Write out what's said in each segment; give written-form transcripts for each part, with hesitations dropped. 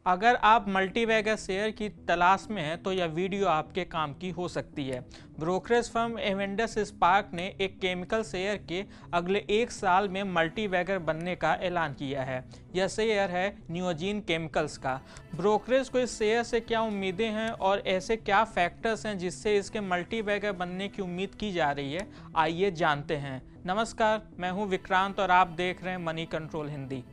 अगर आप multibagger share की तलाश में हैं तो यह वीडियो आपके काम की हो सकती है। ब्रोकरेज फर्म एवेंडस स्पार्क ने एक केमिकल शेयर के अगले 1 साल में मल्टीबैगर बनने का ऐलान किया है। यह शेयर है नियोजीन केमिकल्स का। ब्रोकरेज को इस शेयर से क्या उम्मीदें हैं और ऐसे क्या फैक्टर्स हैं जिससे इसके मल्टीबैगर बनने की उम्मीद की जा रही है, आइए जानते हैं। नमस्कार, मैं हूं विक्रांत और आप देख रहे हैं money control Hindi.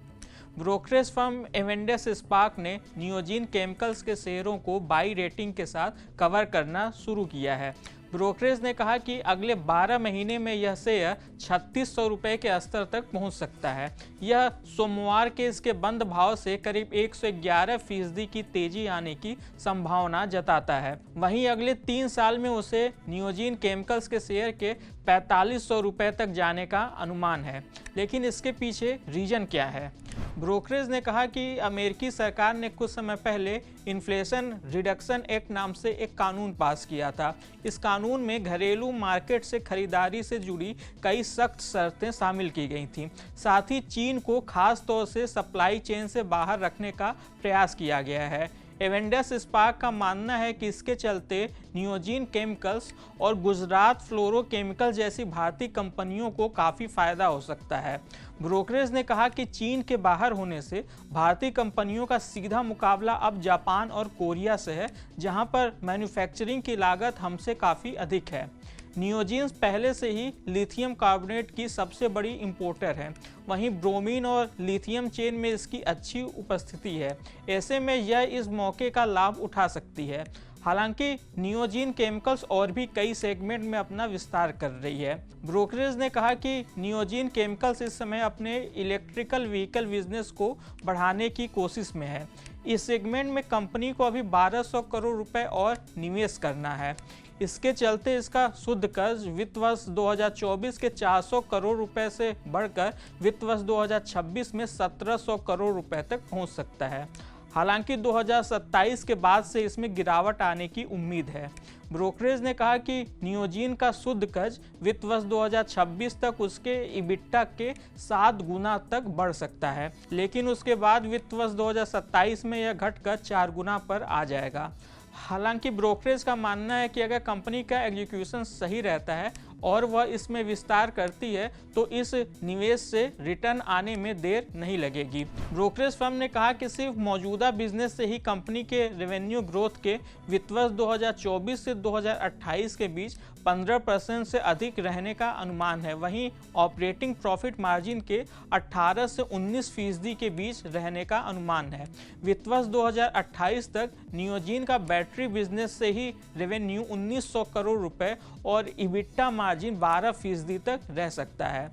Brokerage firm Avendus spark ने नियोजीन केमिकल्स के शेयरों को बाई रेटिंग के साथ कवर करना शुरू किया है। ब्रोकरेज ने कहा कि अगले 12 महीने में यह शेयर 3600 रुपये के स्तर तक पहुंच सकता है। यह सोमवार के इसके बंद भाव से करीब 111% की तेजी आने की संभावना जताता है। वहीं अगले 3 साल में उसे नियोजीन केमिकल्स के शेयर के 4500 रुपये तक जाने का अनुमान है। लेकिन इसके पीछे रीजन क्या है? ब्रोकरेज ने कहा कि अमेरिकी सरकार ने कुछ समय पहले इन्फ्लेशन रिडक्शन एक्ट नाम से एक कानून पास किया था। इस कानून में घरेलू मार्केट से खरीदारी से जुड़ी कई सख्त शर्तें शामिल की गई थीं। साथ ही चीन को खास तौर से सप्लाई चेन से बाहर रखने का प्रयास किया गया है। एवेंडस स्पार्क का मानना है कि इसके चलते नियोजीन केमिकल्स और गुजरात फ्लोरोकेमिकल जैसी भारतीय कंपनियों को काफ़ी फायदा हो सकता है। ब्रोकरेज ने कहा कि चीन के बाहर होने से भारतीय कंपनियों का सीधा मुकाबला अब जापान और कोरिया से है, जहां पर मैन्युफैक्चरिंग की लागत हमसे काफ़ी अधिक है। नियोजीन पहले से ही लिथियम कार्बोनेट की सबसे बड़ी इंपोर्टर है। वहीं ब्रोमीन और लिथियम चेन में इसकी अच्छी उपस्थिति है। ऐसे में यह इस मौके का लाभ उठा सकती है। हालांकि नियोजीन केमिकल्स और भी कई सेगमेंट में अपना विस्तार कर रही है। ब्रोकरेज ने कहा कि नियोजीन केमिकल्स इस समय अपने इलेक्ट्रिकल व्हीकल बिजनेस को बढ़ाने की कोशिश में है। इस सेगमेंट में कंपनी को अभी 1200 करोड़ रुपए और निवेश करना है। इसके चलते इसका शुद्ध कर्ज वित्त वर्ष 2024 के 400 करोड़ रुपए से बढ़कर वित्त वर्ष 2026 में 1700 करोड़ रुपए तक पहुंच सकता है। हालांकि 2027 के बाद से इसमें गिरावट आने की उम्मीद है। ब्रोकरेज ने कहा कि नियोजीन का शुद्ध कर्ज वित्त वर्ष 2026 तक उसके इबिट्टा के 7 गुना तक बढ़ सकता है, लेकिन उसके बाद वित्त वर्ष 2027 में यह घटकर 4 गुना पर आ जाएगा। हालांकि ब्रोकरेज का मानना है कि अगर कंपनी का एग्जीक्यूशन सही रहता है और वह इसमें विस्तार करती है तो इस निवेश से रिटर्न आने में देर नहीं लगेगी। ब्रोकरेज फर्म ने कहा कि सिर्फ मौजूदा बिजनेस से ही कंपनी के रेवेन्यू ग्रोथ के वित्त वर्ष 2024 से 2028 के बीच 15% से अधिक रहने का अनुमान है। वहीं ऑपरेटिंग प्रॉफिट मार्जिन के 18 से 19% के बीच रहने का अनुमान है। वित्त वर्ष 2028 तक नियोजीन का बैटरी बिजनेस से ही रेवेन्यू 1900 करोड़ रुपए और इबिट्टा मार्जिन 12% तक रह सकता है।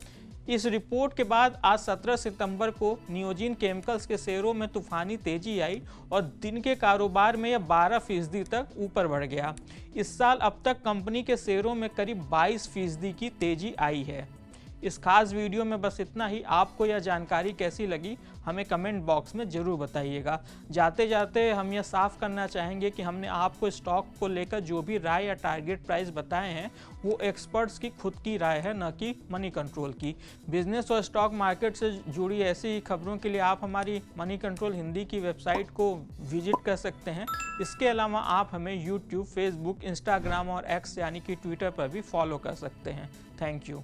इस रिपोर्ट के बाद आज 17 सितंबर को नियोजीन केमिकल्स के शेयरों में तूफानी तेजी आई और दिन के कारोबार में यह 12% तक ऊपर बढ़ गया। इस साल अब तक कंपनी के शेयरों में करीब 22% की तेजी आई है। इस खास वीडियो में बस इतना ही। आपको यह जानकारी कैसी लगी हमें कमेंट बॉक्स में ज़रूर बताइएगा। जाते जाते हम यह साफ करना चाहेंगे कि हमने आपको स्टॉक को लेकर जो भी राय या टारगेट प्राइस बताए हैं वो एक्सपर्ट्स की खुद की राय है, न कि मनी कंट्रोल की। बिजनेस और स्टॉक मार्केट से जुड़ी ऐसी ही खबरों के लिए आप हमारी मनी कंट्रोल हिंदी की वेबसाइट को विजिट कर सकते हैं। इसके अलावा आप हमें यूट्यूब, फेसबुक, इंस्टाग्राम और एक्स यानी कि ट्विटर पर भी फॉलो कर सकते हैं। Thank you.